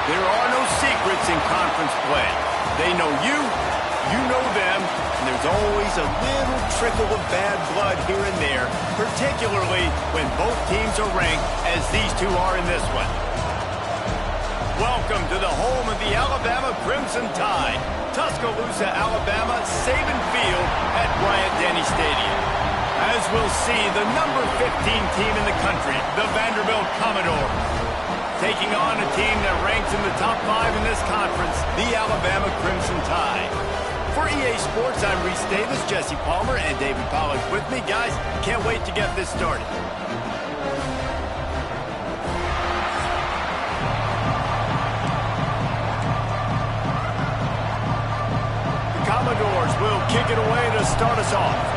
There are no secrets in conference play. They know you, you know them, and there's always a little trickle of bad blood here and there, particularly when both teams are ranked as these two are in this one. Welcome to the home of the Alabama Crimson Tide, Tuscaloosa, Alabama, Saban Field at Bryant-Denny Stadium. As we'll see, the number 15 team in the country, the Vanderbilt Commodores, taking on a team that ranks in the top 5 in this conference, the Alabama Crimson Tide. For EA Sports, I'm Reese Davis, Jesse Palmer, and David Pollack with me. Guys, can't wait to get this started. The Commodores will kick it away to start us off.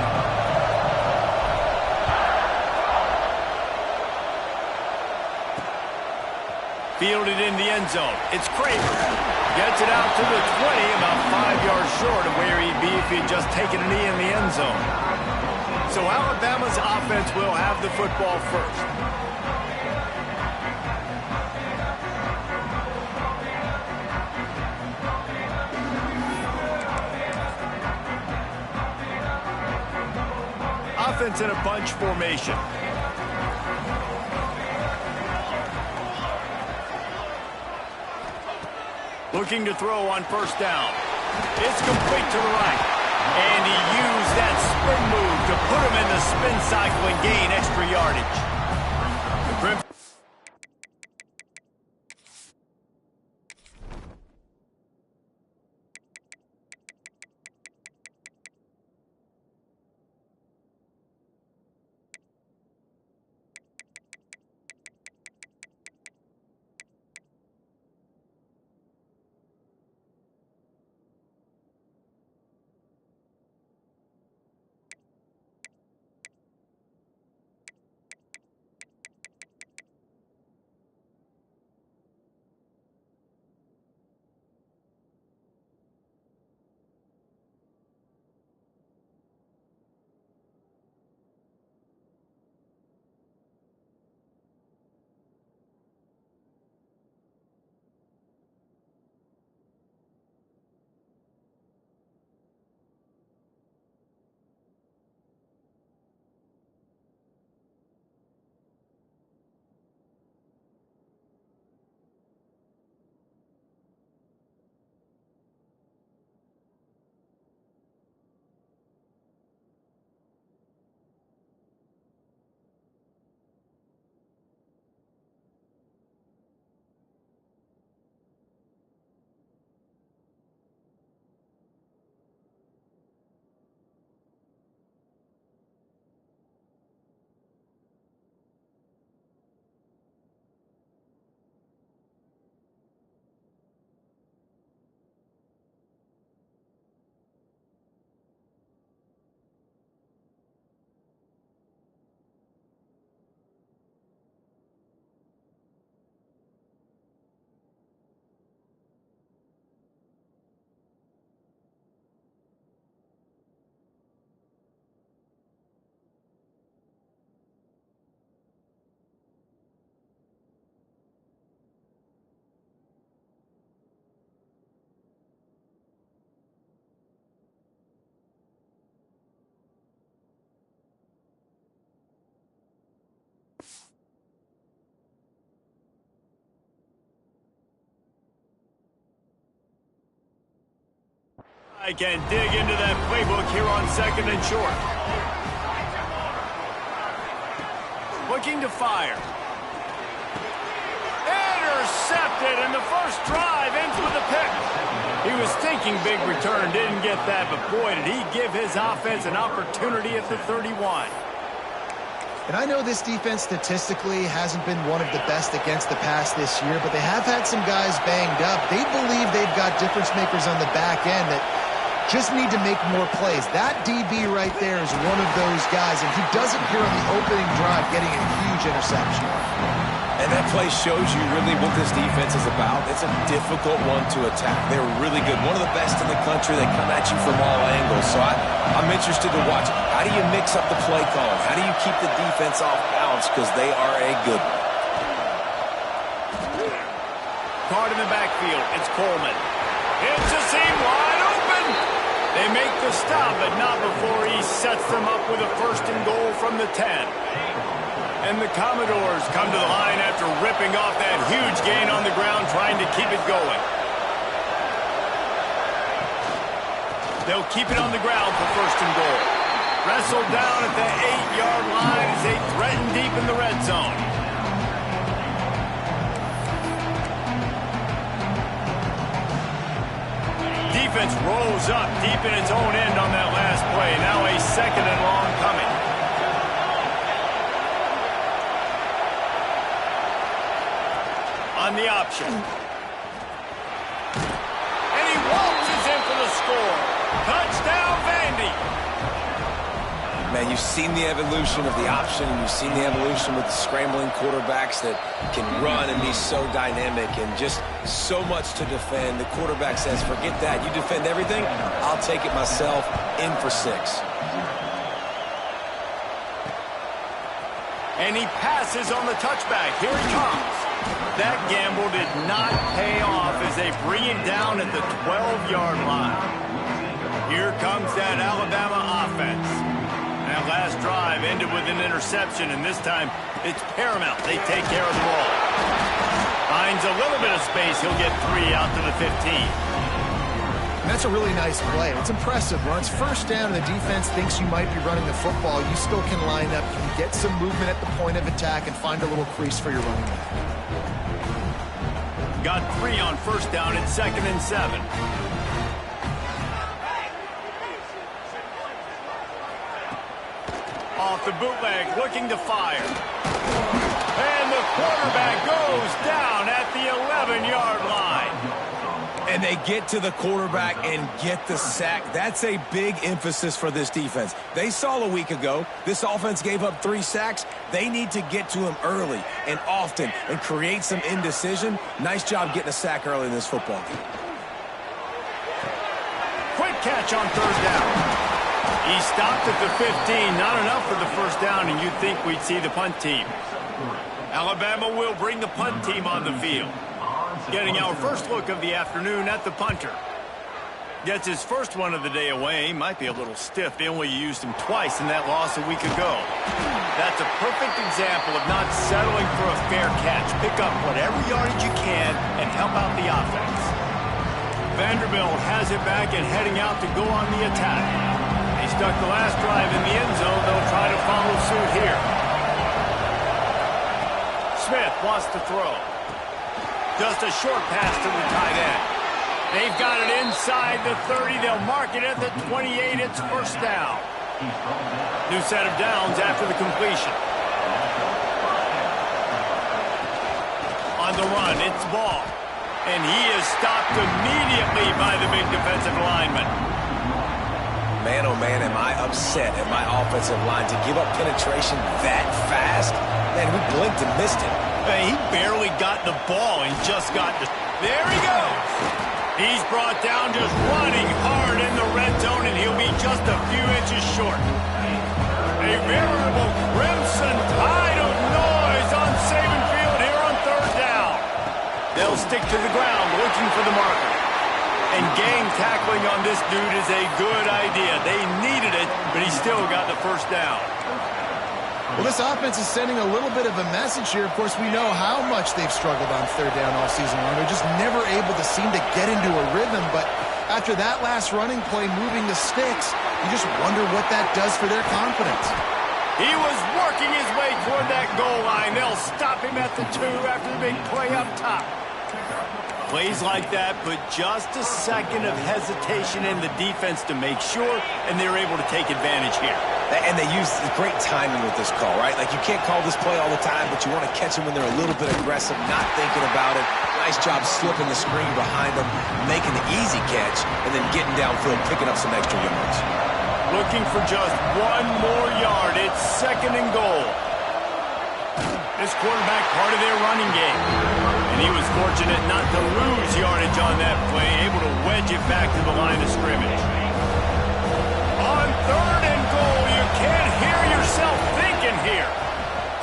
Fielded in the end zone. It's Kramer. Gets it out to the 20, about 5 yards short of where he'd be if he'd just taken a knee in the end zone. So Alabama's offense will have the football first. Offense in a bunch formation. Looking to throw on first down. It's complete to the right. And he used that spin move to put him in the spin cycle and gain extra yardage. The Crimson. I can dig into that playbook here on second and short. Looking to fire. Intercepted, and the first drive ends with a pick. He was thinking big return, didn't get that, but boy, did he give his offense an opportunity at the 31. And I know this defense statistically hasn't been one of the best against the pass this year, but they have had some guys banged up. They believe they've got difference makers on the back end that just need to make more plays. That DB right there is one of those guys, and he does it here on the opening drive, getting a huge interception. And that play shows you really what this defense is about. It's a difficult one to attack. They're really good. One of the best in the country. They come at you from all angles. So I'm interested to watch. How do you mix up the play calling? How do you keep the defense off balance? Because they are a good one. Caught in the backfield. It's Coleman. It's a seam wide open. They make the stop, but not before he sets them up with a 1st and goal from the 10. And the Commodores come to the line after ripping off that huge gain on the ground, trying to keep it going. They'll keep it on the ground for 1st and goal. Wrestled down at the 8-yard line as they threaten deep in the red zone. Defense rolls up deep in its own end on that last play. Now a 2nd and long coming. On the option. And he waltzes in for the score. Touchdown, Vandy. Man, you've seen the evolution of the option, and you've seen the evolution with the scrambling quarterbacks that can run and be so dynamic and just so much to defend. The quarterback says, forget that. You defend everything, I'll take it myself. In for 6. And he passes on the touchback. Here he comes. That gamble did not pay off as they bring it down at the 12-yard line. Here comes that Alabama offense. That last drive ended with an interception, and this time it's paramount. They take care of the ball. Finds a little bit of space. He'll get 3 out to the 15. And that's a really nice play. It's impressive. When it's 1st down and the defense thinks you might be running the football, you still can line up, you can get some movement at the point of attack and find a little crease for your running back. Got 3 on 1st down. It's 2nd and 7. Off the bootleg, looking to fire. And the quarterback goes down at the 11-yard line. And they get to the quarterback and get the sack. That's a big emphasis for this defense. They saw a week ago, this offense gave up 3 sacks. They need to get to him early and often and create some indecision. Nice job getting a sack early in this football game. Quick catch on 3rd down. He stopped at the 15. Not enough for the 1st down, and you'd think we'd see the punt team. Alabama will bring the punt team on the field. Getting our first look of the afternoon at the punter. Gets his first one of the day away. Might be a little stiff. They only used him twice in that loss a week ago. That's a perfect example of not settling for a fair catch. Pick up whatever yardage you can and help out the offense. Vanderbilt has it back and heading out to go on the attack. They stuck the last drive in the end zone. They'll try to follow suit here. Smith wants to throw. Just a short pass to the tight end. They've got it inside the 30. They'll mark it at the 28. It's 1st down. New set of downs after the completion. On the run, it's Ball. And he is stopped immediately by the big defensive lineman. Man, oh man, am I upset at my offensive line to give up penetration that fast. Man, we blinked and missed it. He barely got the ball. He just got the... There he goes. He's brought down just running hard in the red zone, and he'll be just a few inches short. A veritable crimson tide of noise on Saban Field here on 3rd down. They'll stick to the ground looking for the marker. And gang tackling on this dude is a good idea. They needed it, but he still got the 1st down. Well, this offense is sending a little bit of a message here. Of course, we know how much they've struggled on 3rd down all season long. They're just never able to seem to get into a rhythm. But after that last running play, moving the sticks, you just wonder what that does for their confidence. He was working his way toward that goal line. They'll stop him at the 2 after the big play up top. Plays like that put just a second of hesitation in the defense to make sure, and they're able to take advantage here. And they use great timing with this call, right? Like, you can't call this play all the time, but you want to catch them when they're a little bit aggressive, not thinking about it. Nice job slipping the screen behind them, making the easy catch, and then getting downfield, picking up some extra yards. Looking for just 1 more yard. It's 2nd and goal. This quarterback part of their running game. And he was fortunate not to lose yardage on that play, able to wedge it back to the line of scrimmage. On 3rd and goal, you can't hear yourself thinking here.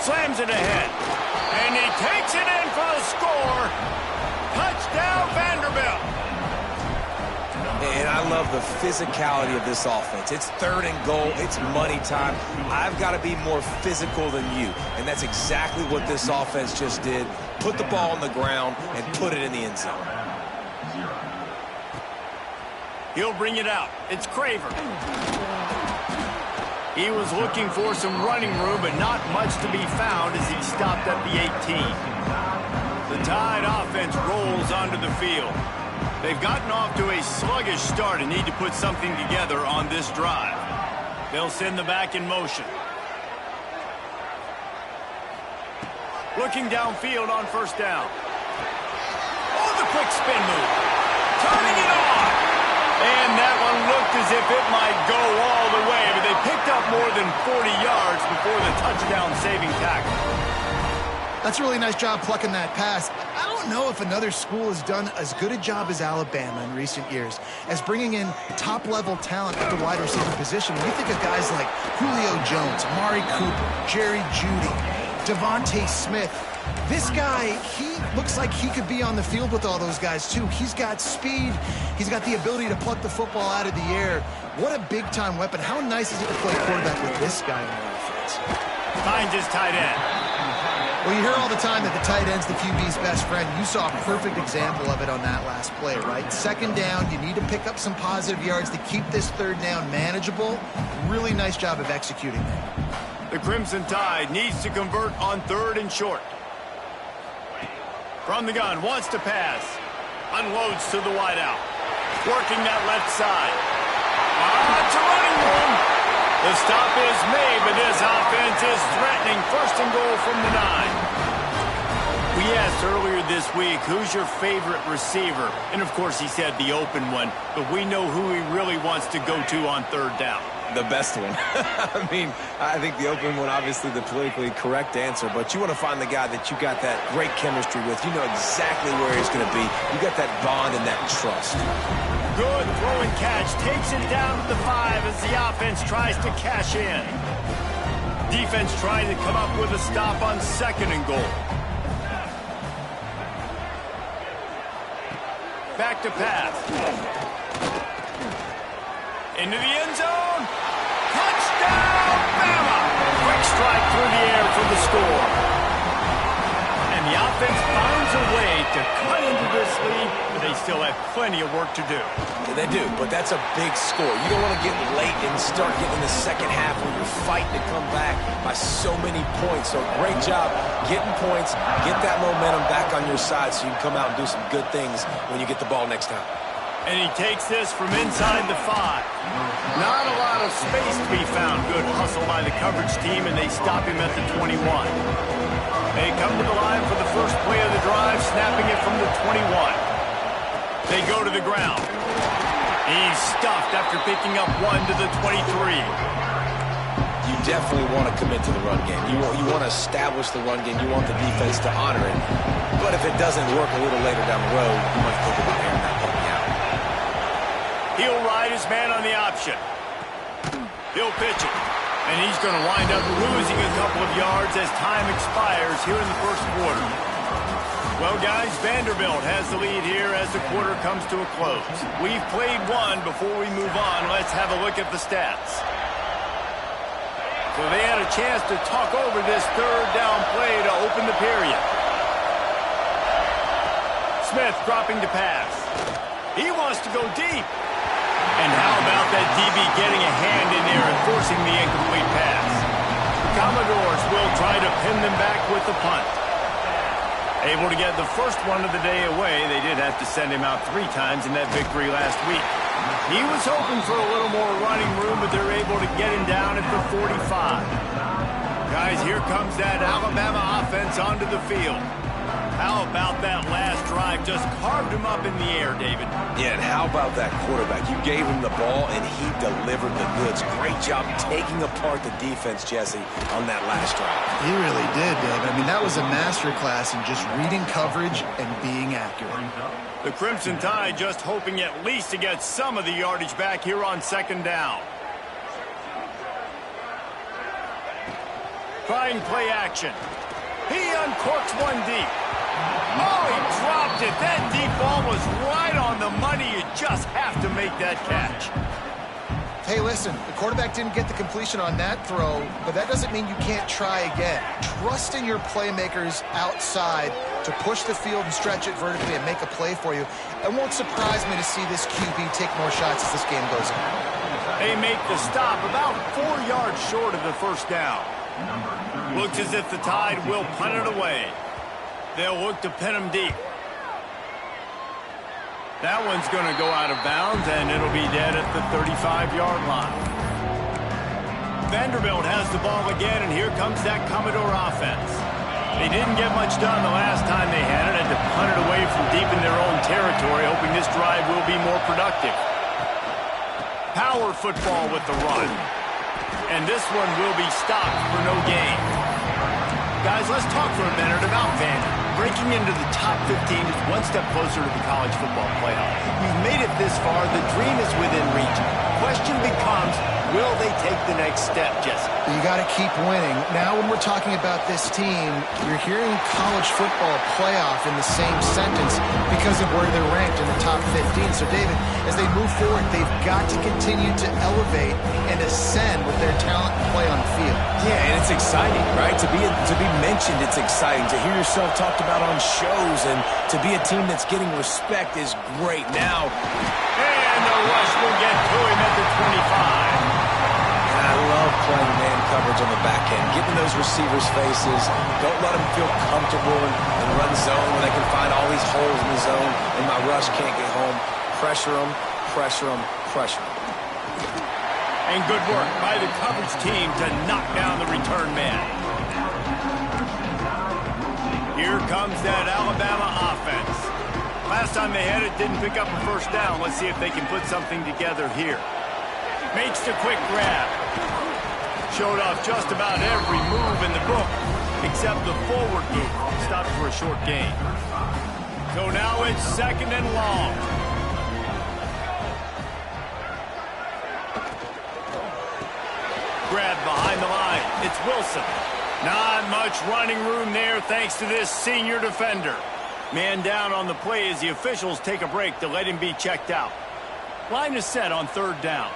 Slams it ahead. And he takes it in for the score. Touchdown. I love the physicality of this offense. It's 3rd and goal. It's money time. I've got to be more physical than you, and that's exactly what this offense just did. Put the ball on the ground and put it in the end zone. He'll bring it out. It's Craver. He was looking for some running room, but not much to be found as he stopped at the 18. The Tide offense rolls onto the field. They've gotten off to a sluggish start and need to put something together on this drive. They'll send the back in motion. Looking downfield on 1st down. Oh, the quick spin move. Turning it on. And that one looked as if it might go all the way, but they picked up more than 40 yards before the touchdown-saving tackle. That's a really nice job plucking that pass. I don't know if another school has done as good a job as Alabama in recent years as bringing in top-level talent at the wide receiver position. When you think of guys like Julio Jones, Amari Cooper, Jerry Jeudy, Devontae Smith, this guy, he looks like he could be on the field with all those guys, too. He's got speed. He's got the ability to pluck the football out of the air. What a big-time weapon. How nice is it to play quarterback with this guy in the offense? Finds his tight end. Well, you hear all the time that the tight end's the QB's best friend. You saw a perfect example of it on that last play, right? 2nd down, you need to pick up some positive yards to keep this 3rd down manageable. Really nice job of executing that. The Crimson Tide needs to convert on 3rd and short. From the gun, wants to pass. Unloads to the wideout. Working that left side. It's a running room. The stop is made, but this offense is threatening. 1st and goal from the 9. We asked earlier this week, who's your favorite receiver? And, of course, he said the open one, but we know who he really wants to go to on 3rd down. The best one. I mean, I think the open one, obviously the politically correct answer, but you want to find the guy that you got that great chemistry with. You know exactly where he's going to be. You got that bond and that trust. Good throw and catch. Takes it down to the 5 as the offense tries to cash in. Defense trying to come up with a stop on 2nd and goal. Back to pass. Into the end zone. Touchdown, Bama! Quick strike through the air for the score. And the offense finds a way to cut into this lead, but they still have plenty of work to do. Yeah, they do, but that's a big score. You don't want to get late and start getting in the 2nd half when you're fighting to come back by so many points. So great job getting points, get that momentum back on your side so you can come out and do some good things when you get the ball next time. And he takes this from inside the 5. Not a lot of space to be found. Good hustle by the coverage team, and they stop him at the 21. They come to the line for the first play of the drive, snapping it from the 21. They go to the ground. He's stuffed after picking up 1 to the 23. You definitely want to commit to the run game. You want to establish the run game. You want the defense to honor it. But if it doesn't work a little later down the road, you might think about airing that puppy out. He'll ride his man on the option. He'll pitch it. And he's going to wind up losing a couple of yards as time expires here in the 1st quarter. Well, guys, Vanderbilt has the lead here as the quarter comes to a close. We've played one. Before we move on, let's have a look at the stats. So they had a chance to talk over this 3rd down play to open the period. Smith dropping to pass. He wants to go deep. And how about that DB getting a hand in there and forcing the incomplete pass? The Commodores will try to pin them back with the punt. Able to get the first one of the day away. They did have to send him out 3 times in that victory last week. He was hoping for a little more running room, but they're able to get him down at the 45. Guys, here comes that Alabama offense onto the field. How about that last drive? Just carved him up in the air, David. Yeah, and how about that quarterback? You gave him the ball, and he delivered the goods. Great job taking apart the defense, Jesse, on that last drive. He really did, David. I mean, that was a masterclass in just reading coverage and being accurate. The Crimson Tide just hoping at least to get some of the yardage back here on 2nd down. Trying play action. He uncorks one deep. Oh, he dropped it. That deep ball was right on the the money. You just have to make that catch. Hey, listen, the quarterback didn't get the completion on that throw, but that doesn't mean you can't try again. Trust in your playmakers outside to push the field and stretch it vertically and make a play for you. It won't surprise me to see this QB take more shots as this game goes on. They make the stop about 4 yards short of the first down. Looks as if the Tide will punt it away. They'll look to pin him deep. That one's going to go out of bounds, and it'll be dead at the 35-yard line. Vanderbilt has the ball again, and here comes that Commodore offense. They didn't get much done the last time they had it, and to punt it away from deep in their own territory, hoping this drive will be more productive. Power football with the run. And this one will be stopped for no gain. Guys, let's talk for a minute about Vandy. Breaking into the top 15 is one step closer to the college football playoff. We've made it this far. The dream is within reach. Question becomes, will they take the next step, Jesse? You got to keep winning. Now, when we're talking about this team, you're hearing college football playoff in the same sentence because of where they're ranked in the top 15. So, David, as they move forward, they've got to continue to elevate and ascend with their talent and play on the field. Yeah, and it's exciting, right? To be mentioned, it's exciting. To hear yourself talked about on shows and to be a team that's getting respect is great. Now, and the rush will get to him at the 25. I love playing man coverage on the back end, getting those receivers' faces. Don't let them feel comfortable and run zone when they can find all these holes in the zone and my rush can't get home. Pressure them, pressure them, pressure them. And good work by the coverage team to knock down the return man. Here comes that Alabama offense. Last time they had it, didn't pick up a first down. Let's see if they can put something together here. Makes the quick grab. Showed off just about every move in the book, except the forward move. Stopped for a short gain. So now it's 2nd and long. Grab behind the line. It's Wilson. Not much running room there thanks to this senior defender. Man down on the play as the officials take a break to let him be checked out. Line is set on 3rd down.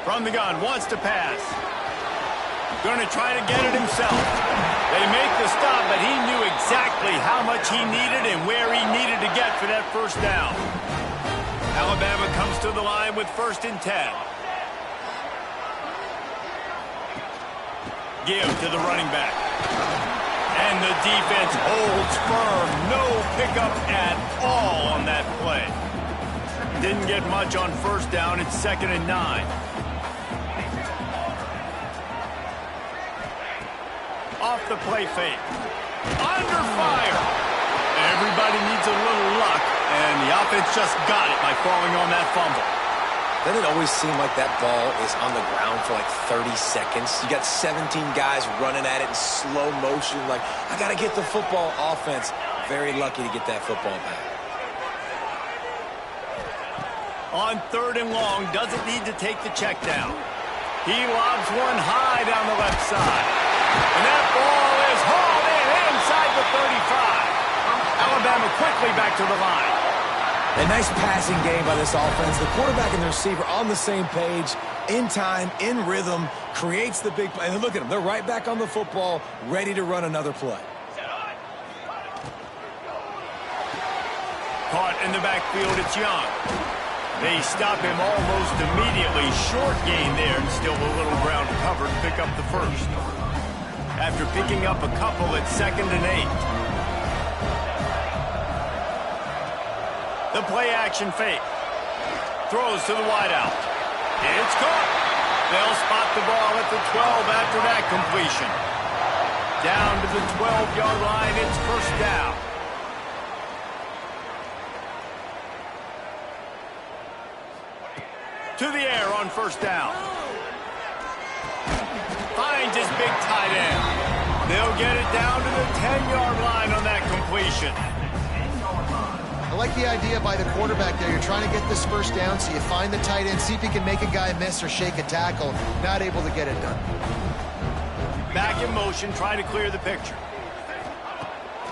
From the gun, wants to pass. Going to try to get it himself. They make the stop, but he knew exactly how much he needed and where he needed to get for that first down. Alabama comes to the line with 1st and 10. Give to the running back. And the defense holds firm. No pickup at all on that play. Didn't get much on 1st down. It's 2nd and 9. Off the play fake. Under fire. Everybody needs a little luck, and the offense just got it by falling on that fumble. Doesn't it always seem like that ball is on the ground for like 30 seconds? You got 17 guys running at it in slow motion. Like, I got to get the football. Offense, very lucky to get that football back. On 3rd and long, doesn't need to take the check down. He lobs one high down the left side. And that ball is hauled in inside the 35. Alabama quickly back to the line. A nice passing game by this offense. The quarterback and the receiver on the same page, in time, in rhythm, creates the big play. And look at them. They're right back on the football, ready to run another play. Caught in the backfield, it's Young. They stop him almost immediately. Short gain there, and still a little ground to cover to pick up the first. After picking up a couple, it's 2nd and 8. The play-action fake. Throws to the wideout. It's caught. They'll spot the ball at the 12 after that completion. Down to the 12-yard line, it's 1st down. To the air on 1st down. Finds his big tight end. They'll get it down to the 10-yard line on that completion. I like the idea by the quarterback there. You're trying to get this 1st down, so you find the tight end, see if he can make a guy miss or shake a tackle. Not able to get it done. Back in motion, trying to clear the picture.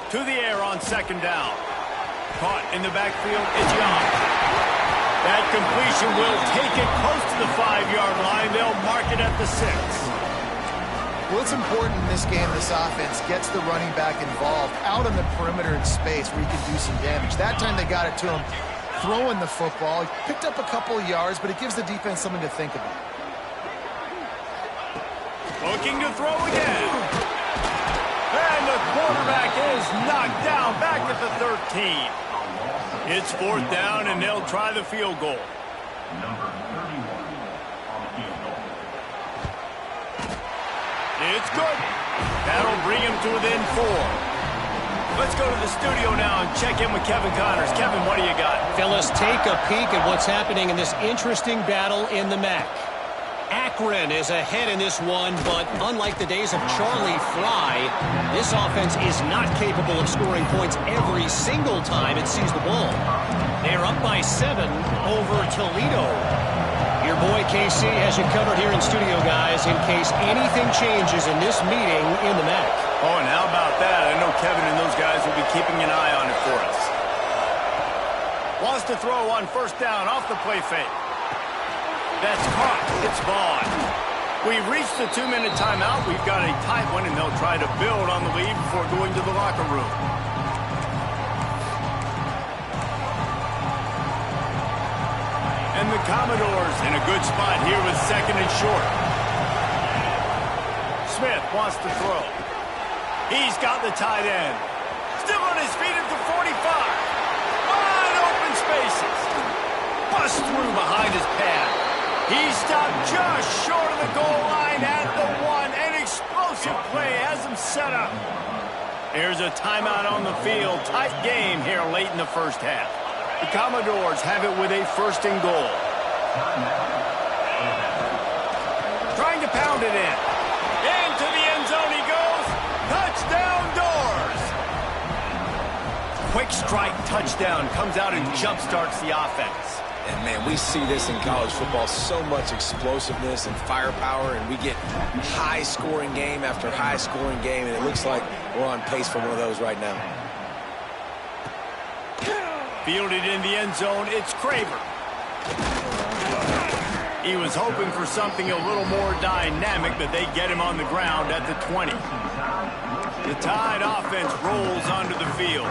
To the air on second down. Caught in the backfield is Young. That completion will take it close to the 5-yard line. They'll mark it at the 6. Well, it's important in this game this offense gets the running back involved out on the perimeter in space where he can do some damage. That time they got it to him throwing the football. He picked up a couple of yards, but it gives the defense something to think about. Looking to throw again. And the quarterback is knocked down back at the 13. It's 4th down, and they'll try the field goal. Number 31 on the field goal. It's good. That'll bring him to within 4. Let's go to the studio now and check in with Kevin Connors. Kevin, what do you got? Fellas, take a peek at what's happening in this interesting battle in the MAC. Akron is ahead in this one, but unlike the days of Charlie Fry, this offense is not capable of scoring points every single time it sees the ball. They're up by 7 over Toledo. Your boy KC has you covered here in studio, guys, in case anything changes in this meeting in the MAC. Oh, and how about that? I know Kevin and those guys will be keeping an eye on it for us. Wants to throw on 1st down off the play fake. That's caught. It's Vaughn. We've reached the 2-minute timeout. We've got a tight one, and they'll try to build on the lead before going to the locker room. And the Commodores in a good spot here with 2nd and short. Smith wants to throw. He's got the tight end. Still on his feet at the 45. Wide open spaces. Bust through behind his pad. He stopped just short of the goal line at the 1. An explosive play has him set up. Here's a timeout on the field. Tight game here late in the 1st half. The Commodores have it with a 1st and goal. Trying to pound it in. Into the end zone he goes. Touchdown, Dores. Quick strike touchdown comes out and jump-starts the offense. And, man, we see this in college football, so much explosiveness and firepower, and we get high-scoring game after high-scoring game, and it looks like we're on pace for one of those right now. Fielded in the end zone, it's Craver. He was hoping for something a little more dynamic, but they get him on the ground at the 20. The Tide offense rolls onto the field.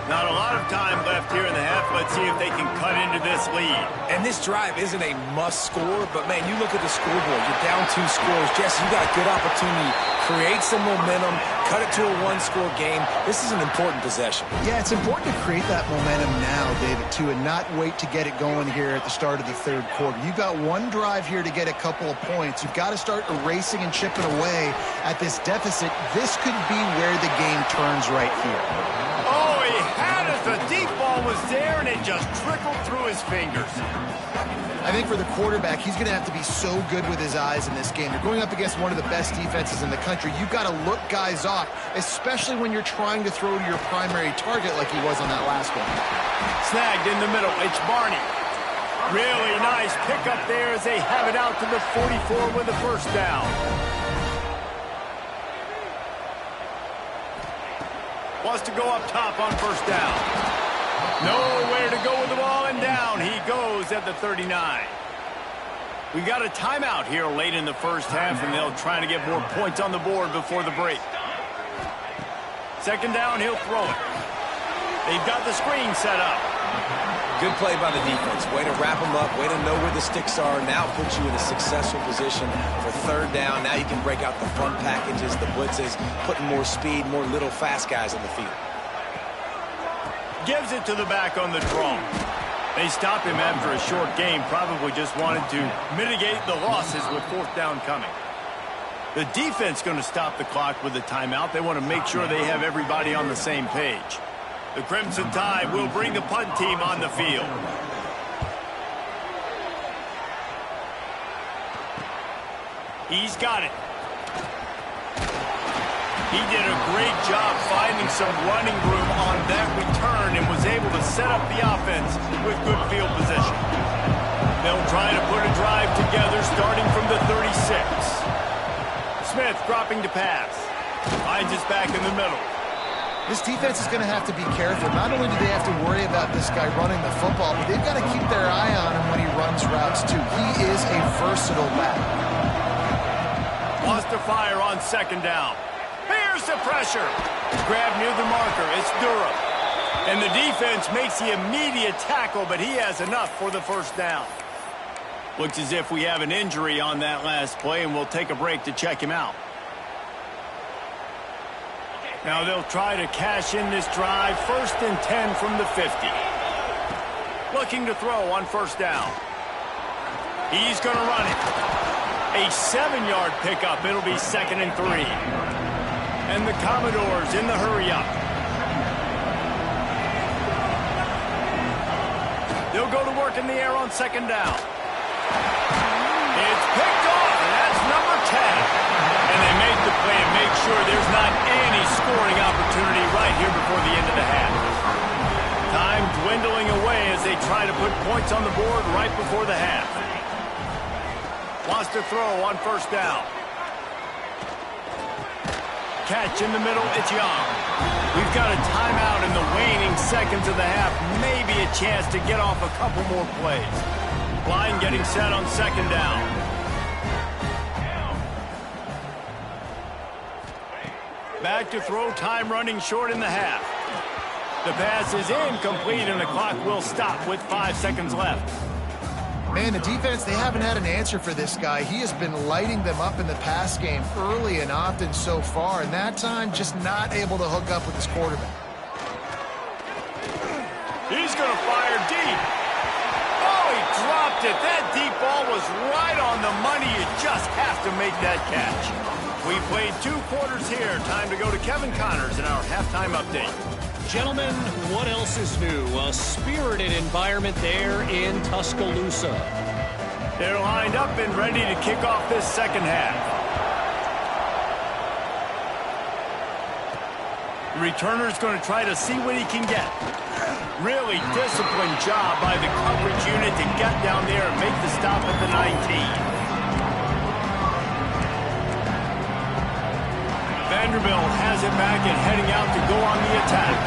Not a lot of time left here in the half. Let's see if they can cut into this lead. And this drive isn't a must score, but, man, you look at the scoreboard. You're down 2 scores. Jesse, you got a good opportunity. Create some momentum. Cut it to a 1-score game. This is an important possession. Yeah, it's important to create that momentum now, David, too, and not wait to get it going here at the start of the 3rd quarter. You've got one drive here to get a couple of points. You've got to start erasing and chipping away at this deficit. This could be where the game turns right here. Oh, he had it. The deep ball was there, and it just trickled through his fingers. I think for the quarterback, he's going to have to be so good with his eyes in this game. You're going up against one of the best defenses in the country. You've got to look guys off, especially when you're trying to throw to your primary target like he was on that last one. Snagged in the middle. It's Barney. Really nice pickup there as they have it out to the 44 with the 1st down. Wants to go up top on 1st down. Nowhere to go with the ball, and down he goes at the 39. We got a timeout here late in the 1st half, and they'll try to get more points on the board before the break. 2nd down, he'll throw it. They've got the screen set up. Good play by the defense. Way to wrap them up. Way to know where the sticks are. Now puts you in a successful position for 3rd down. Now you can break out the front packages, the blitzes, putting more speed, more little fast guys in the field. Gives it to the back on the draw. They stop him after a short game. Probably just wanted to mitigate the losses with 4th down coming. The defense going to stop the clock with the timeout. They want to make sure they have everybody on the same page. The Crimson Tide will bring the punt team on the field. He's got it. He did a great job finding some running room on that return and was able to set up the offense with good field position. They'll try to put a drive together starting from the 36. Smith dropping to pass. Finds his back in the middle. This defense is going to have to be careful. Not only do they have to worry about this guy running the football, but they've got to keep their eye on him when he runs routes, too. He is a versatile back. Wants to fire on second down. Here's the pressure. Grab near the marker. It's Durham. And the defense makes the immediate tackle, but he has enough for the first down. Looks as if we have an injury on that last play, and we'll take a break to check him out. Now they'll try to cash in this drive. 1st and 10 from the 50. Looking to throw on first down. He's going to run it. A 7-yard pickup. It'll be 2nd and 3. And the Commodores in the hurry-up. They'll go to work in the air on second down. It's picked off, and that's number 10. And they make the play and make sure there's not any scoring opportunity right here before the end of the half. Time dwindling away as they try to put points on the board right before the half. Wants to throw on first down. Catch in the middle, it's Young. We've got a timeout in the waning seconds of the half. Maybe a chance to get off a couple more plays. Line getting set on second down. Back to throw, time running short in the half. The pass is incomplete and the clock will stop with 5 seconds left. Man, the defense, they haven't had an answer for this guy. He has been lighting them up in the pass game early and often so far, and that time just not able to hook up with his quarterback. He's going to fire deep. Oh, he dropped it. That deep ball was right on the money. You just have to make that catch. We played 2 quarters here. Time to go to Kevin Connors in our halftime update. Gentlemen, what else is new? A spirited environment there in Tuscaloosa. They're lined up and ready to kick off this second half. The returner's going to try to see what he can get. Really disciplined job by the coverage unit to get down there and make the stop at the 19. Vanderbilt has it back and heading out to go on the attack.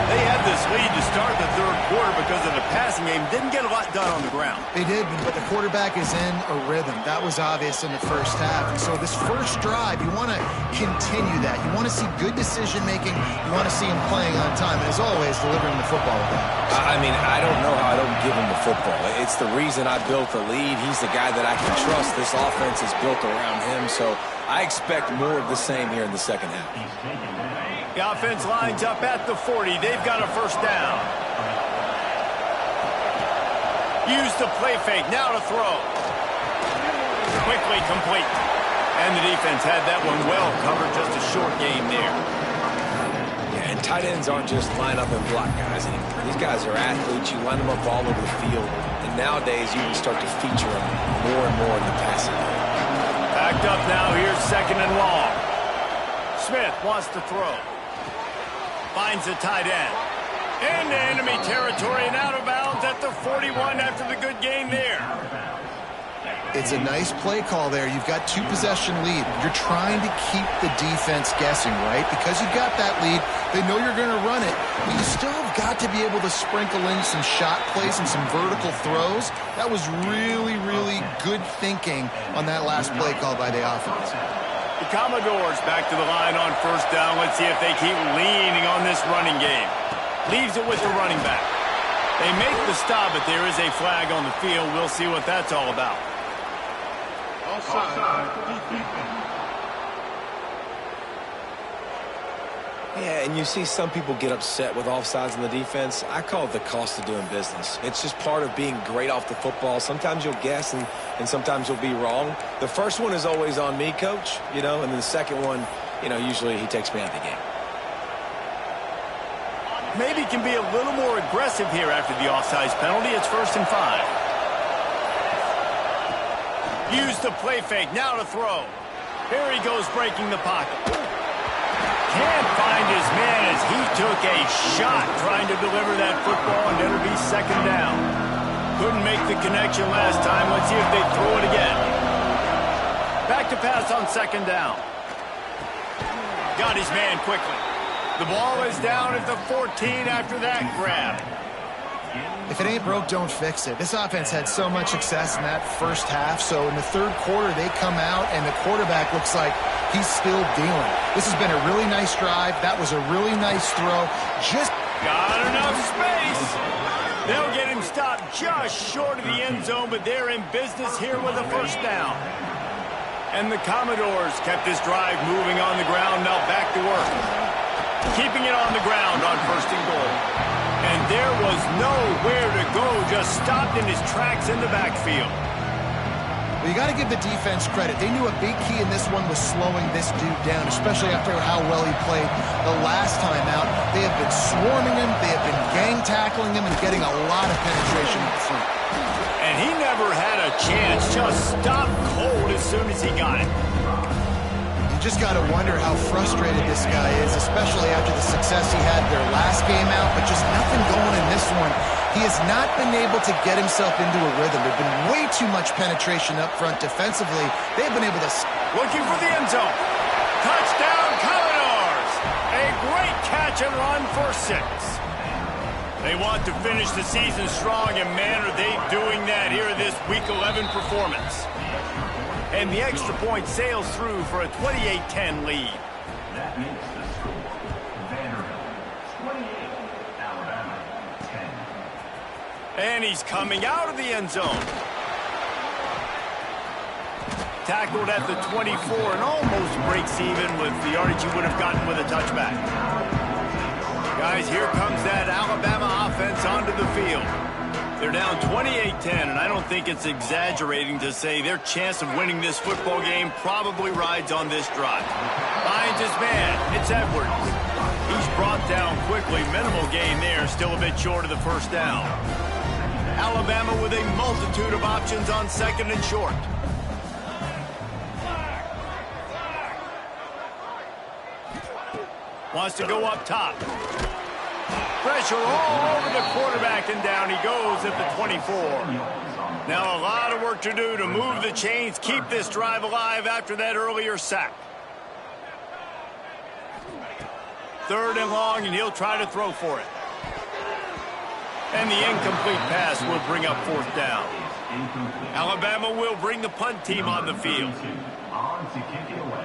They had this lead to start the 3rd quarter because of the passing game. Didn't get a lot done on the ground. They did, but the quarterback is in a rhythm. That was obvious in the first half. And so this first drive, you want to continue that. You want to see good decision-making. You want to see him playing on time. And as always, delivering the football with that. I mean, I don't know how I don't give him the football. It's the reason I built the lead. He's the guy that I can trust. This offense is built around him, so I expect more of the same here in the second half. The offense lines up at the 40. They've got a first down. Use the play fake. Now to throw. Quickly complete. And the defense had that one well covered. Just a short game there. Yeah, and tight ends aren't just line up and block guys anymore. These guys are athletes. You line them up all over the field. And nowadays, you can start to feature them more and more in the passing game. Backed up now. Here's 2nd and long. Smith wants to throw. Finds the tight end. Into enemy territory and out of bounds at the 41 after the good game there. It's a nice play call there. You've got 2-possession lead. You're trying to keep the defense guessing, right? Because you've got that lead, they know you're going to run it, but you still have got to be able to sprinkle in some shot plays and some vertical throws. That was really, really good thinking on that last play call by the offense. The Commodores back to the line on first down. Let's see if they keep leaning on this running game. Leaves it with the running back. They make the stop, but there is a flag on the field. We'll see what that's all about. Yeah, and you see some people get upset with offsides in the defense. I call it the cost of doing business. It's just part of being great off the football. Sometimes you'll guess and sometimes you'll be wrong. The first one is always on me, coach, and then the second one, usually he takes me out of the game. Maybe can be a little more aggressive here after the offsides penalty. It's 1st and 5. Use the play fake. Now to throw. Here he goes breaking the pocket. Can't find his man as he took a shot trying to deliver that football, and it'll be 2nd down. Couldn't make the connection last time. Let's see if they throw it again. Back to pass on 2nd down. Got his man quickly. The ball is down at the 14 after that grab. If it ain't broke, don't fix it. This offense had so much success in that first half, so in the third quarter, they come out, and the quarterback looks like he's still dealing. This has been a really nice drive. That was a really nice throw. Just got enough space. They'll get him stopped just short of the end zone, but they're in business here with a first down. And the Commodores kept this drive moving on the ground, now back to work. Keeping it on the ground on first and goal. And there was nowhere to go, just stopped in his tracks in the backfield. Well, you got to give the defense credit. They knew a big key in this one was slowing this dude down, especially after how well he played the last time out. They have been swarming him, they have been gang tackling him, and getting a lot of penetration up front. And he never had a chance, just stopped cold as soon as he got it. You just got to wonder how frustrated this guy is, especially after the success he had their last game out, but just nothing going in this one. He has not been able to get himself into a rhythm. There's been way too much penetration up front defensively. They've been able to... Looking for the end zone. Touchdown, Commodores! A great catch and run for 6. They want to finish the season strong, and man, are they doing that here in this Week 11 performance. And the extra point sails through for a 28-10 lead. That makes the score Vanderbilt 28, Alabama 10. And he's coming out of the end zone. Tackled at the 24 and almost breaks even with the yardage he would have gotten with a touchback. Guys, here comes that Alabama offense onto the field. They're down 28-10, and I don't think it's exaggerating to say their chance of winning this football game probably rides on this drive. Finds his man. It's Edwards. He's brought down quickly. Minimal gain there, still a bit short of the first down. Alabama with a multitude of options on second and short. Wants to go up top. Pressure all over the quarterback, and down he goes at the 24. Now a lot of work to do to move the chains, keep this drive alive after that earlier sack. Third and long, and he'll try to throw for it. And the incomplete pass will bring up fourth down. Alabama will bring the punt team on the field. On to kick it away.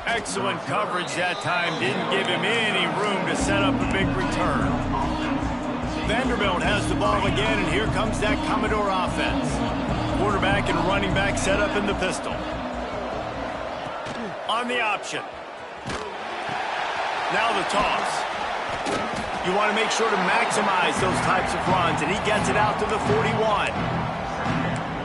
Excellent coverage that time. Didn't give him any room to set up a big return. Vanderbilt has the ball again, and here comes that Commodore offense. Quarterback and running back set up in the pistol. On the option. Now the toss. You want to make sure to maximize those types of runs, and he gets it out to the 41.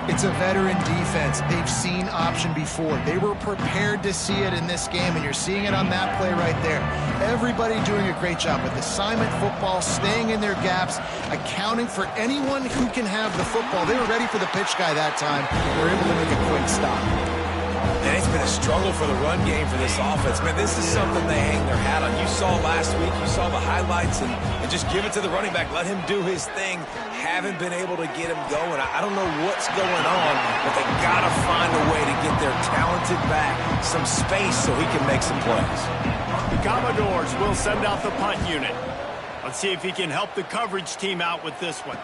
It's a veteran defense. They've seen option before. They were prepared to see it in this game, and you're seeing it on that play right there. Everybody doing a great job with assignment football, staying in their gaps, accounting for anyone who can have the football. They were ready for the pitch guy that time. They were able to make a quick stop. And it's been a struggle for the run game for this offense. Man, this is something they hang their hat on. You saw last week, you saw the highlights, and just give it to the running back. Let him do his thing. Haven't been able to get him going. I don't know what's going on, but they got to find a way to get their talented back some space so he can make some plays. The Commodores will send out the punt unit. Let's see if he can help the coverage team out with this one.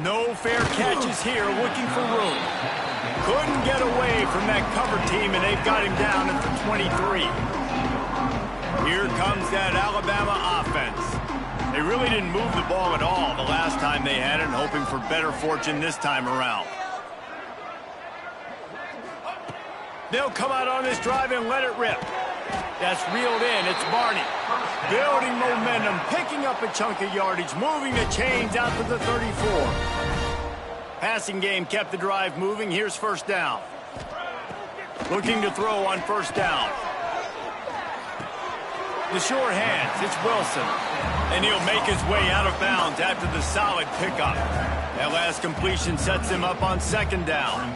No fair catches here, looking for room. Couldn't get away from that cover team, and they've got him down at the 23. Here comes that Alabama offense. They really didn't move the ball at all the last time they had it, hoping for better fortune this time around. They'll come out on this drive and let it rip. That's reeled in. It's Barney. Building momentum, picking up a chunk of yardage, moving the chains out to the 34. Passing game kept the drive moving. Here's first down. Looking to throw on first down. The sure hands. It's Wilson. And he'll make his way out of bounds after the solid pickup. That last completion sets him up on second down.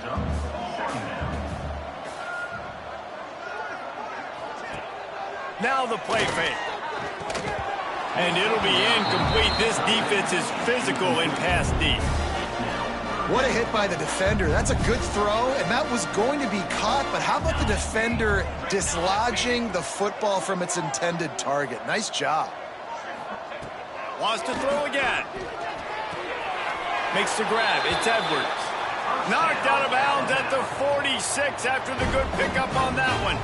Now the play fake. And it'll be incomplete. This defense is physical in pass deep. What a hit by the defender. That's a good throw, and that was going to be caught, but how about the defender dislodging the football from its intended target? Nice job. Wants to throw again. Makes the grab. It's Edwards. Knocked out of bounds at the 46 after the good pickup on that one.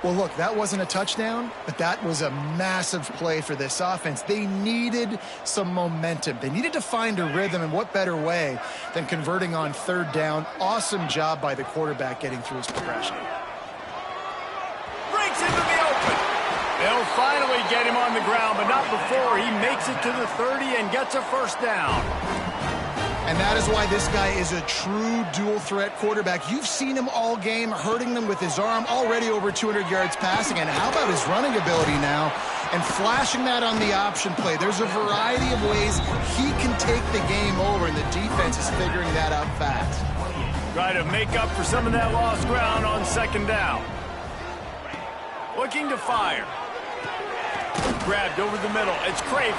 Well, look, that wasn't a touchdown, but that was a massive play for this offense. They needed some momentum. They needed to find a rhythm, and what better way than converting on third down. Awesome job by the quarterback getting through his progression. Breaks into the open. They'll finally get him on the ground, but not before he makes it to the 30 and gets a first down. And that is why this guy is a true dual-threat quarterback. You've seen him all game, hurting them with his arm, already over 200 yards passing. And how about his running ability now and flashing that on the option play? There's a variety of ways he can take the game over, and the defense is figuring that out fast. Try to make up for some of that lost ground on second down. Looking to fire. Grabbed over the middle. It's Craven.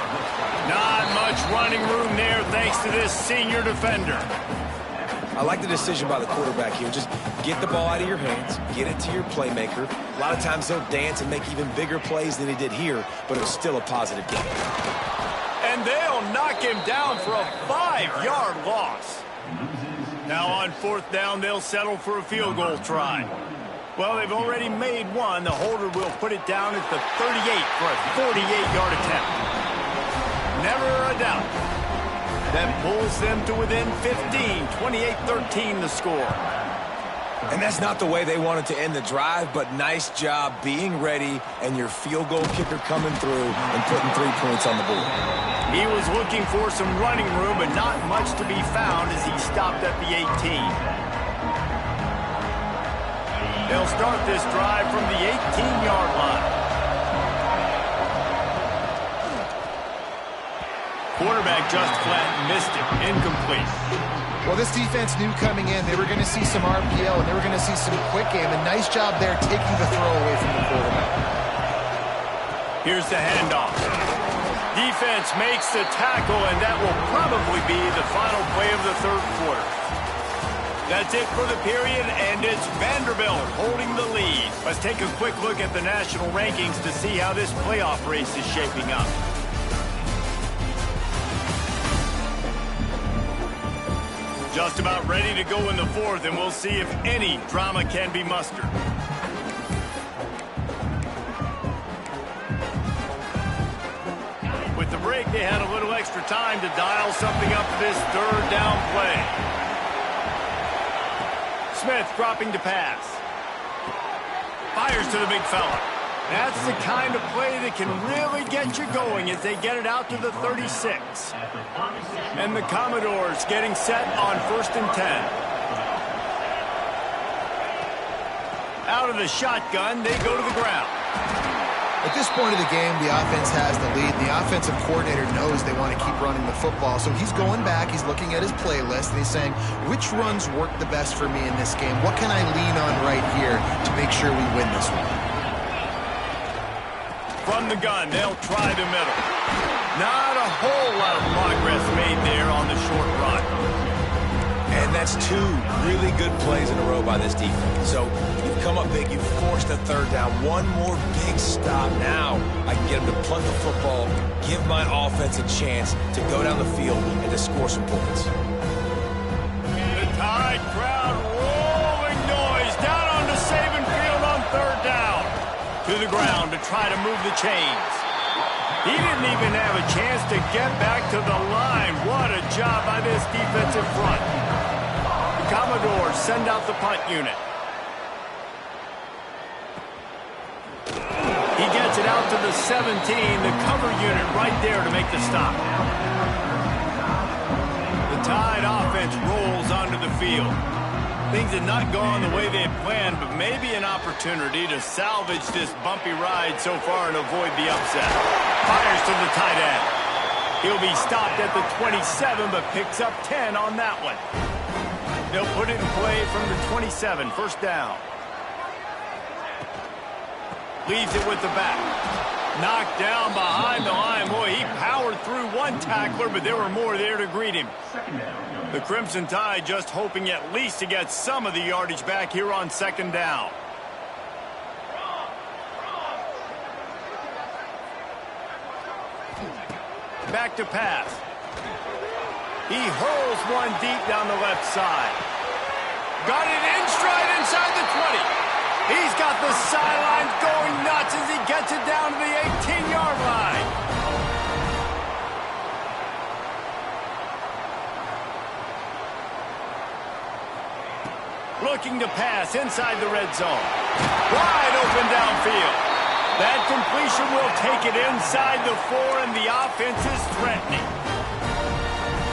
Not much running room there thanks to this senior defender. I like the decision by the quarterback here. Just get the ball out of your hands, get it to your playmaker. A lot of times he'll dance and make even bigger plays than he did here, but it was still a positive game. And they'll knock him down for a 5-yard loss. Now on fourth down, they'll settle for a field goal try. Well, they've already made one. The holder will put it down at the 38 for a 48-yard attempt. Never a doubt. That pulls them to within 15, 28-13 the score. And that's not the way they wanted to end the drive, but nice job being ready and your field goal kicker coming through and putting 3 points on the board. He was looking for some running room, but not much to be found as he stopped at the 18. They'll start this drive from the 18-yard line. Quarterback just flat missed it. Incomplete. Well, this defense knew coming in they were going to see some RPO and they were going to see some quick game. A nice job there taking the throw away from the quarterback. Here's the handoff. Defense makes the tackle, and that will probably be the final play of the third quarter. That's it for the period, and it's Vanderbilt holding the lead. Let's take a quick look at the national rankings to see how this playoff race is shaping up. Just about ready to go in the fourth, and we'll see if any drama can be mustered. With the break, they had a little extra time to dial something up for this third down play. Smith dropping to pass. Fires to the big fella. That's the kind of play that can really get you going as they get it out to the 36. And the Commodores getting set on 1st and 10. Out of the shotgun, they go to the ground. At this point of the game, the offense has the lead. The offensive coordinator knows they want to keep running the football. So he's going back, he's looking at his playlist, and he's saying, which runs work the best for me in this game? What can I lean on right here to make sure we win this one? From the gun, they'll try the middle. Not a whole lot of progress made there on the short run. And that's 2 really good plays in a row by this defense. So you've come up big, you've forced a third down. One more big stop. Now I can get them to punt the football, give my offense a chance to go down the field and to score some points. The Tide crowd rolling noise down onto Saban Field on third down. To the ground to try to move the chains. He didn't even have a chance to get back to the line. What a job by this defensive front. The Commodores send out the punt unit. He gets it out to the 17. The cover unit right there to make the stop. The Tide offense rolls onto the field. Things had not gone the way they had planned, but maybe an opportunity to salvage this bumpy ride so far and avoid the upset. Fires to the tight end. He'll be stopped at the 27, but picks up 10 on that one. They'll put it in play from the 27, first down. Leaves it with the back. Knocked down behind the line. Boy, he powered through one tackler, but there were more there to greet him. The Crimson Tide just hoping at least to get some of the yardage back here on second down. Back to pass. He hurls one deep down the left side. Got it in stride inside the 20. He's got the sidelines going nuts as he gets it down to the 18-yard line. Looking to pass inside the red zone. Wide open downfield. That completion will take it inside the 4, and the offense is threatening.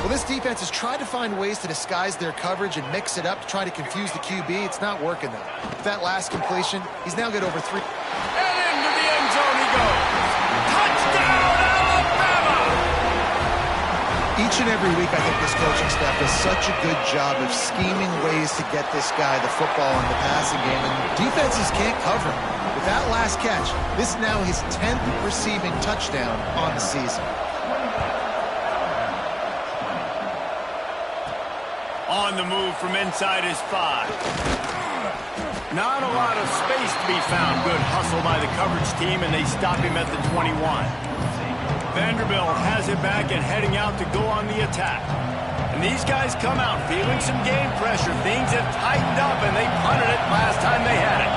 Well, this defense has tried to find ways to disguise their coverage and mix it up to try to confuse the QB. It's not working, though. With that last completion, he's now got over 3. And into the end zone he goes. Touchdown, Alabama! Each and every week, I think this coaching staff does such a good job of scheming ways to get this guy the football in the passing game, and defenses can't cover him. With that last catch, this is now his 10th receiving touchdown on the season. On the move from inside his 5. Not a lot of space to be found. Good hustle by the coverage team, and they stop him at the 21. Vanderbilt has it back and heading out to go on the attack. And these guys come out feeling some game pressure. Things have tightened up, and they punted it last time they had it.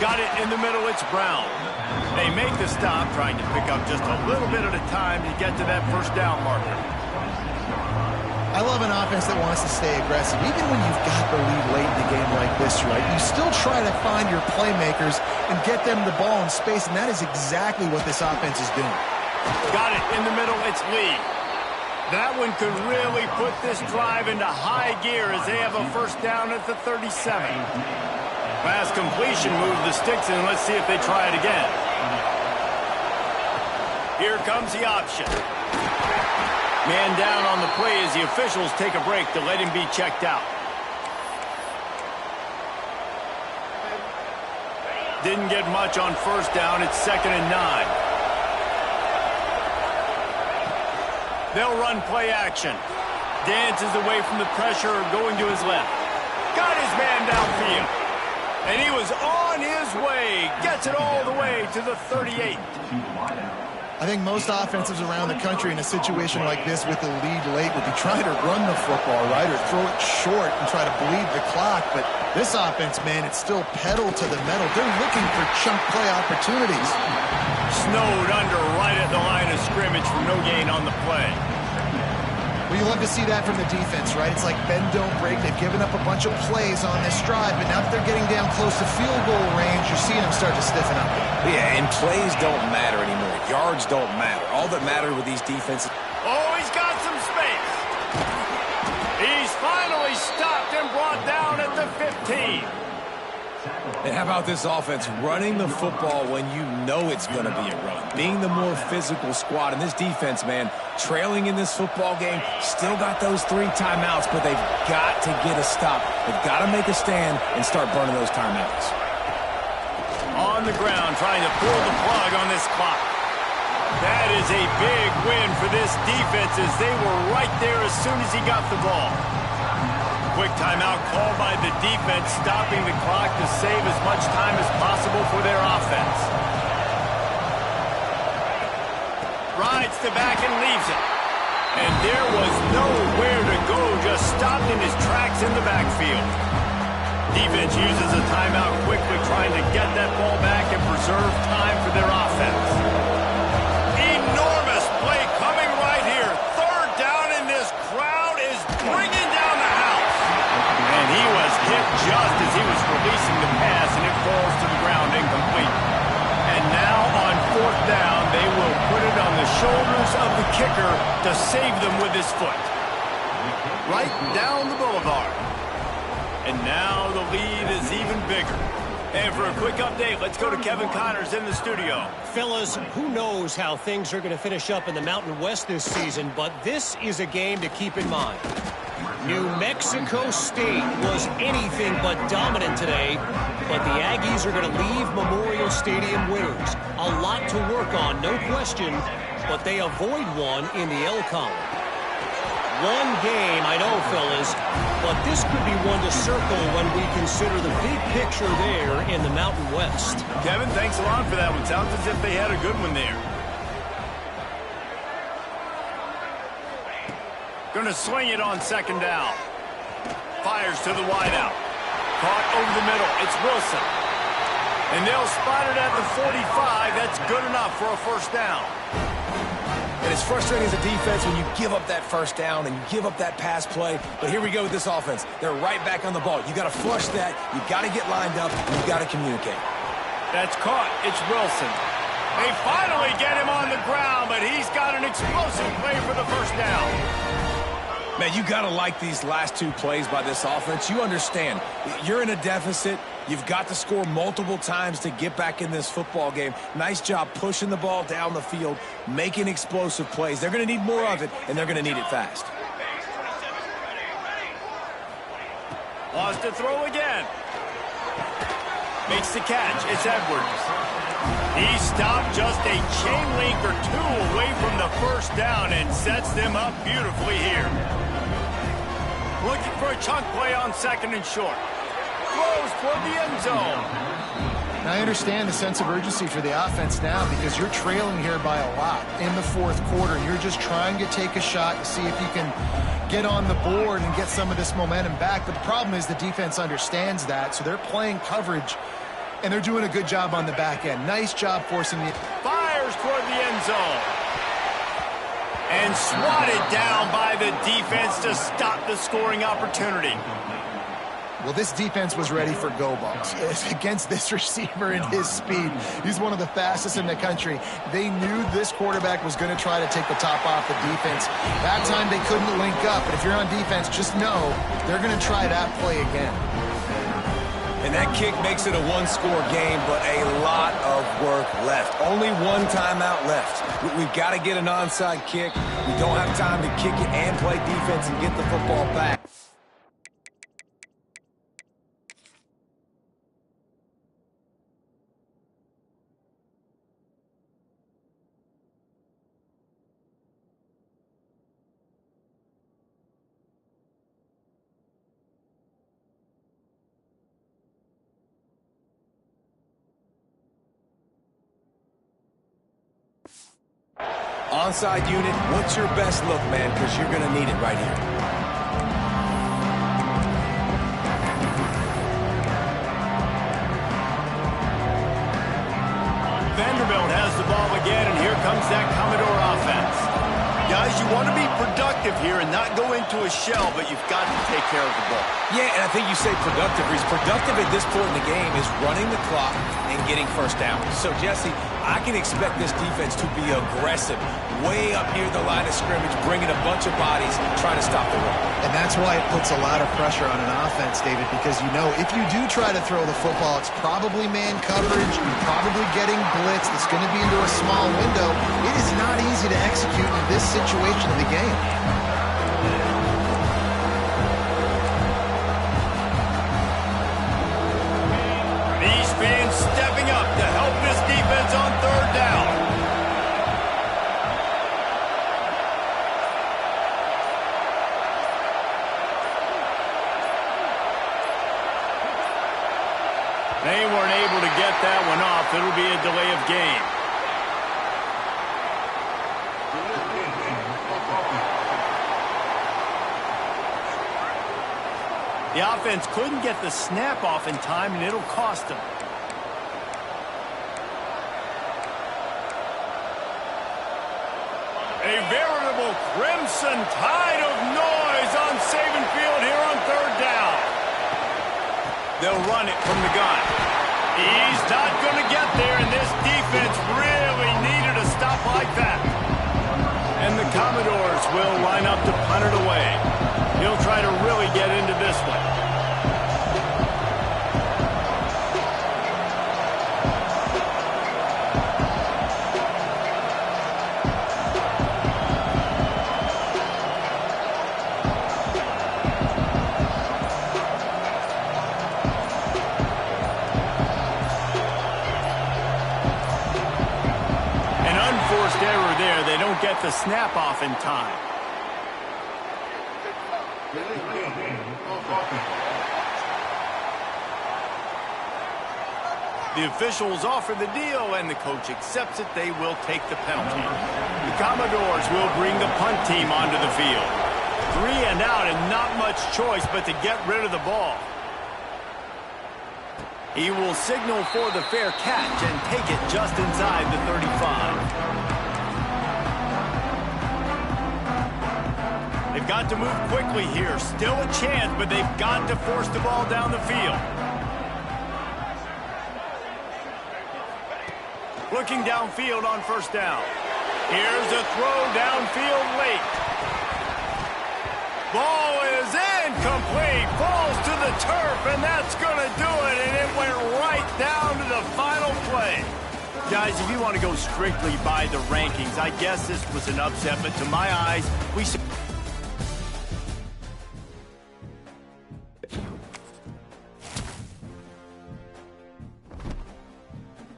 Got it in the middle. It's Brown. They make the stop, trying to pick up just a little bit at a time to get to that first down marker. I love an offense that wants to stay aggressive. Even when you've got the lead late in the game like this, right, you still try to find your playmakers and get them the ball in space, and that is exactly what this offense is doing. Got it in the middle. It's Lee. That one could really put this drive into high gear as they have a first down at the 37. Pass completion, move the sticks, and let's see if they try it again. Here comes the option. Man down on the play as the officials take a break to let him be checked out. Didn't get much on first down. It's 2nd and 9. They'll run play action. Dances away from the pressure, going to his left. Got his man downfield. And he was on his way. Gets it all the way to the 38. I think most offenses around the country in a situation like this with the lead late would be trying to run the football, right, or throw it short and try to bleed the clock. But this offense, man, it's still pedal to the metal. They're looking for chunk play opportunities. Snowed under right at the line of scrimmage for no gain on the play. Well, you love to see that from the defense, right? It's like bend, don't break. They've given up a bunch of plays on this drive, but now that they're getting down close to field goal range, you're seeing them start to stiffen up. Yeah, and plays don't matter anymore. Yards don't matter. All that matters with these defenses. Oh, he's got some space. He's finally stopped and brought down at the 15. And how about this offense running the football when you know it's going to be a run? Being the more physical squad. And this defense, man, trailing in this football game, still got those 3 timeouts, but they've got to get a stop. They've got to make a stand and start burning those timeouts. On the ground, trying to pull the plug on this clock. That is a big win for this defense as they were right there as soon as he got the ball. Quick timeout called by the defense, stopping the clock to save as much time as possible for their offense. Rides to back and leaves it. And there was nowhere to go, just stopped in his tracks in the backfield. Defense uses a timeout quickly, trying to get that ball back and preserve time for their offense. Enormous play coming right here. 3rd down, and this crowd is bringing down the house. And he was hit just as he was releasing the pass, and it falls to the ground incomplete. And now on 4th down, they will put it on the shoulders of the kicker to save them with his foot. right down the boulevard. And now the lead is even bigger. And for a quick update, let's go to Kevin Connors in the studio. Fellas, who knows how things are going to finish up in the Mountain West this season, but this is a game to keep in mind. New Mexico State was anything but dominant today, but the Aggies are going to leave Memorial Stadium winners. A lot to work on, no question, but they avoid one in the L column. One game, I know, fellas, but this could be one to circle when we consider the big picture there in the Mountain West. Kevin, thanks a lot for that one. Sounds as if they had a good one there. Going to swing it on second down. Fires to the wideout. Caught over the middle. It's Wilson. And they'll spot it at the 45. That's good enough for a first down. And it's frustrating as a defense when you give up that first down and you give up that pass play. But here we go with this offense. They're right back on the ball. You got to flush that. You got to get lined up. You got to communicate. That's caught. It's Wilson. They finally get him on the ground, but he's got an explosive play for the first down. Man, you got to like these last two plays by this offense. You understand. You're in a deficit. You've got to score multiple times to get back in this football game. Nice job pushing the ball down the field, making explosive plays. They're going to need more of it, and they're going to need it fast. Lost to throw again. Makes the catch. It's Edwards. He stopped just a chain link or two away from the first down and sets them up beautifully here. Looking for a chunk play on second and short. Throws toward the end zone. Now, I understand the sense of urgency for the offense now because you're trailing here by a lot in the fourth quarter. You're just trying to take a shot to see if you can get on the board and get some of this momentum back. But the problem is the defense understands that, so they're playing coverage, and they're doing a good job on the back end. Nice job forcing the... Fires toward the end zone. And swatted down by the defense to stop the scoring opportunity. Well, this defense was ready for go balls. Against this receiver and his speed, he's one of the fastest in the country. They knew this quarterback was going to try to take the top off the defense. That time they couldn't link up, but if you're on defense, just know they're going to try that play again. And that kick makes it a one-score game, but a lot of work left. Only one timeout left. We've got to get an onside kick. We don't have time to kick it and play defense and get the football back. Onside unit, what's your best look, man? Because you're going to need it right here. Vanderbilt has the ball again, and here comes that Commodore offense. Guys, you want to be productive here and not go into a shell, but you've got to take care of the ball. Yeah, and I think you say productive. He's productive at this point in the game is running the clock and getting first down. So, Jesse, I can expect this defense to be aggressive, way up near the line of scrimmage, bringing a bunch of bodies, trying to stop the run. And that's why it puts a lot of pressure on an offense, David, because you know if you do try to throw the football, it's probably man coverage, you're probably getting blitz, it's going to be into a small window. It is not easy to execute in this situation of the game. These fans stepping up to help this defense on third down. They weren't able to get that one off. It'll be a delay of game. The offense couldn't get the snap off in time, and it'll cost them. A veritable crimson tide of noise on Saban Field here on third down. They'll run it from the gun. He's not going to get there, and this defense really needed a stop like that. And the Commodores will line up to punt it away. He'll try to really get into this one. Error there. They don't get the snap off in time. The officials offer the deal, and the coach accepts it. They will take the penalty. The Commodores will bring the punt team onto the field. 3 and out, and not much choice but to get rid of the ball. He will signal for the fair catch and take it just inside the 35. They've got to move quickly here. Still a chance, but they've got to force the ball down the field. Looking downfield on first down. Here's a throw downfield late. Ball is incomplete. Falls to the turf, and that's going to do it. And it went right down to the final play. Guys, if you want to go strictly by the rankings, I guess this was an upset. But to my eyes, we should...